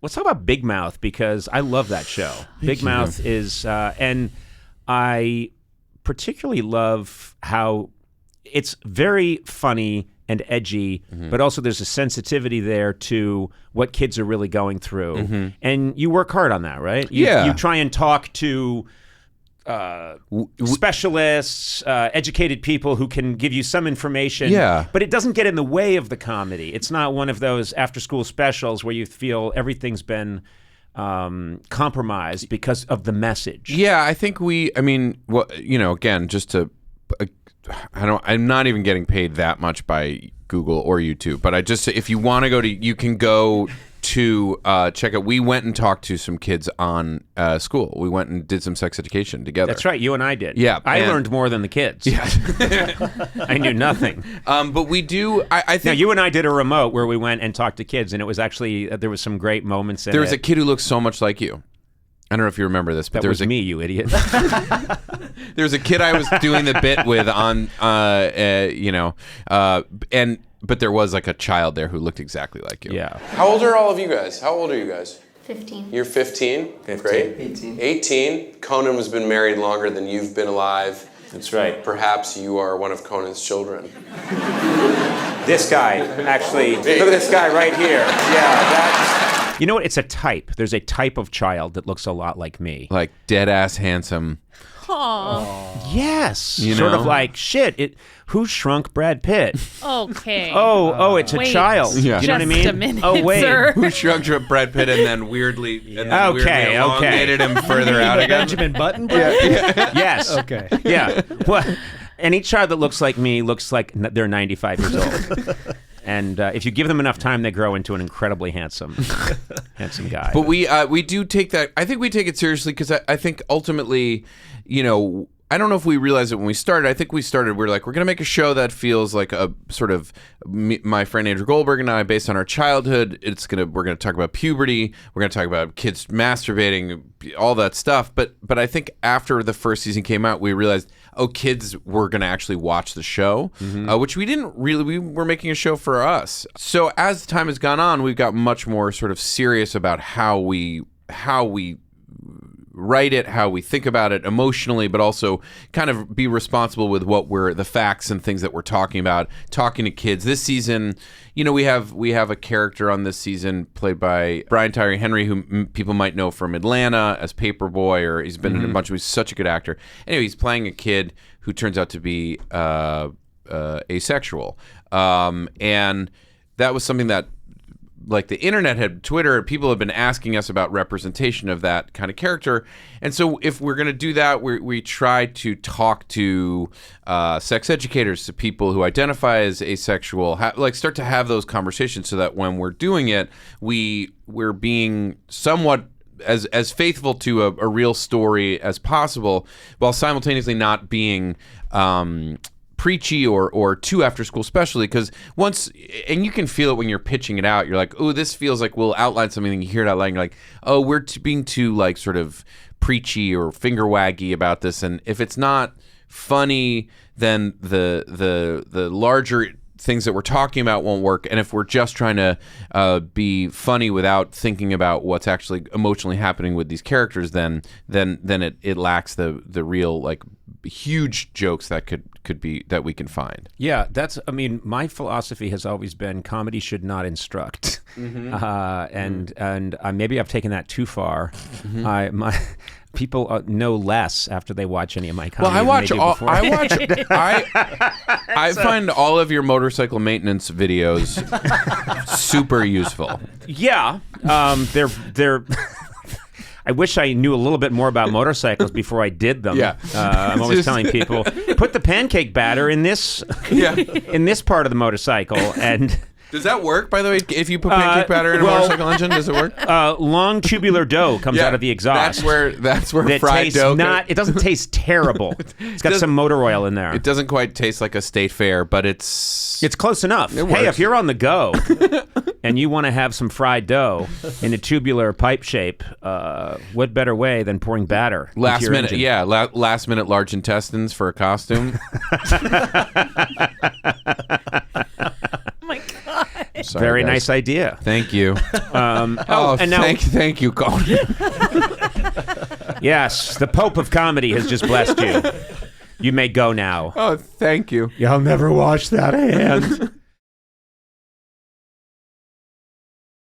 let's talk about Big Mouth, because I love that show. Big Mouth is, and I particularly love how it's very funny and edgy, but also there's a sensitivity there to what kids are really going through. And you work hard on that, right? You try and talk to specialists, educated people who can give you some information, but it doesn't get in the way of the comedy. It's not one of those after-school specials where you feel everything's been compromised because of the message. Yeah, I think again, just to, I'm not even getting paid that much by Google or YouTube, but if you want to you can go to check out. We went and talked to some kids on school. We went and did some sex education together. That's right. You and I did. Yeah. I learned more than the kids. Yeah. I knew nothing. But we do, I think. Now, you and I did a remote where we went and talked to kids, and it was actually, there was some great moments in it. There was a kid who looked so much like you. I don't know if you remember this, but there was me, you idiot. There was a kid I was doing the bit with on, but there was like a child there who looked exactly like you. Yeah. How old are all of you guys? How old are you guys? 15. You're 15? Great. 18. Conan has been married longer than you've been alive. That's right. Perhaps you are one of Conan's children. This guy, actually. Look at this guy right here. Yeah, that's... You know what? It's a type. There's a type of child that looks a lot like me. Like dead-ass handsome. Aww. Yes. Sort of like, shit, who shrunk Brad Pitt? Okay. It's a child. Yeah. You know what I mean? Just a minute, oh, wait. sir. Who shrunk Brad Pitt and then weirdly elongated him further out again? Benjamin Button? Yes. Okay. Yeah. Well, any child that looks like me looks like they're 95 years old. And if you give them enough time, they grow into an incredibly handsome guy. But we do take that. I think we take it seriously because I think ultimately, I don't know if we realized it when we started. I think we started. We're like, we're going to make a show that feels like a sort of my friend Andrew Goldberg and I, based on our childhood. We're going to talk about puberty. We're going to talk about kids masturbating, all that stuff. But I think after the first season came out, we realized, kids were going to actually watch the show, which we didn't really. We were making a show for us. So as time has gone on, we've got much more sort of serious about how we write it, how we think about it emotionally, but also kind of be responsible with the facts and things that we're talking about, talking to kids. This season, we have a character on this season played by Brian Tyree Henry, who people might know from Atlanta as Paperboy, or he's been in a bunch of, he's such a good actor. Anyway, he's playing a kid who turns out to be asexual. And that was something that, like, the internet Twitter, people have been asking us about representation of that kind of character. And so if we're going to do that, we try to talk to sex educators, to people who identify as asexual, start to have those conversations so that when we're doing it, we're being somewhat as faithful to a real story as possible, while simultaneously not being preachy or too after school, especially because and you can feel it when you're pitching it out. You're like, oh, this feels like we'll outline something, and you hear it out loud, and you're like, oh, we're being too like sort of preachy or finger waggy about this. And if it's not funny, then the larger things that we're talking about won't work. And if we're just trying to be funny without thinking about what's actually emotionally happening with these characters, then it lacks the real like huge jokes that could be that we can find. Yeah, my philosophy has always been comedy should not instruct. And maybe I've taken that too far. People know less after they watch any of my comedy. Well, I find all of your motorcycle maintenance videos super useful. Yeah, they're. I wish I knew a little bit more about motorcycles before I did them. Yeah. I'm always telling people, put the pancake batter in this in this part of the motorcycle. And does that work, by the way? If you put pancake batter in a motorcycle engine, does it work? Long tubular dough comes out of the exhaust. That's where fried dough. It doesn't taste terrible. It's got some motor oil in there. It doesn't quite taste like a state fair, but it's close enough. Hey, if you're on the go and you want to have some fried dough in a tubular pipe shape, what better way than pouring batter? Last minute large intestines for a costume. Sorry, Very guys. nice idea. Thank you. And now, Thank you, Conan. yes, the Pope of Comedy has just blessed you. You may go now. Oh, thank you. I'll never wash that hand.